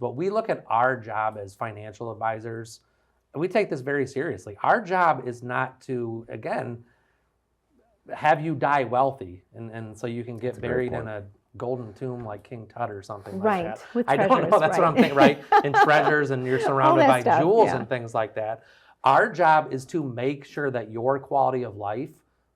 But we look at our job as financial advisors, and we take this very seriously. Our job is not to, again, have you die wealthy, and so you can get buried in a golden tomb like King Tut or something like that. With I treasures, don't know, that's what I'm thinking, right? And treasures, and you're surrounded by stuff, jewels and things like that. Our job is to make sure that your quality of life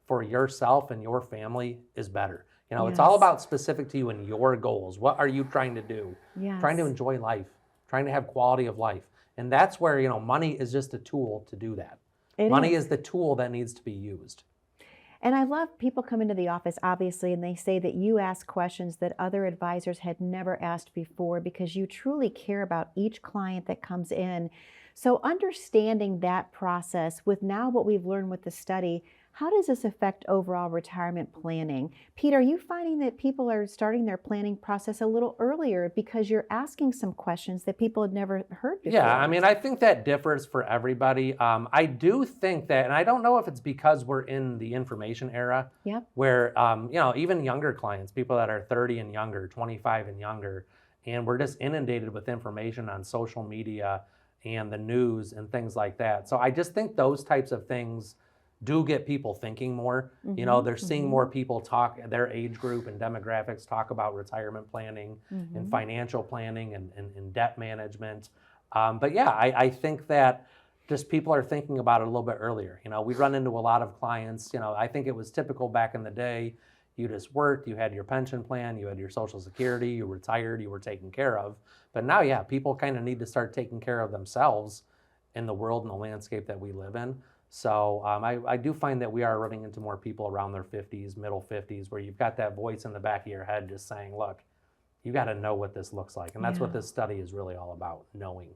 for yourself and your family is better. You know, it's all about specific to you and your goals. What are you trying to do? Trying to enjoy life, trying to have quality of life. And that's where, you know, money is just a tool to do that. Money is the tool that needs to be used. And I love people come into the office, obviously, and they say that you ask questions that other advisors had never asked before because you truly care about each client that comes in. So understanding that process with now what we've learned with the study, how does this affect overall retirement planning? Pete, are you finding that people are starting their planning process a little earlier because you're asking some questions that people had never heard before? Yeah, I mean, I think that differs for everybody. I do think that, and I don't know if it's because we're in the information era, where, you know, even younger clients, people that are 30 and younger, 25 and younger, and we're just inundated with information on social media and the news and things like that. So I just think those types of things do get people thinking more. You know, they're seeing more people talk, their age group and demographics talk about retirement planning and financial planning and debt management. But yeah, I think that just people are thinking about it a little bit earlier. You know, we run into a lot of clients, you know, I think it was typical back in the day, you just worked, you had your pension plan, you had your Social Security, you retired, you were taken care of. But now, yeah, people kind of need to start taking care of themselves in the world and the landscape that we live in. So I do find that we are running into more people around their 50s, middle 50s, where you've got that voice in the back of your head just saying, look, you got to know what this looks like. And that's what this study is really all about, knowing.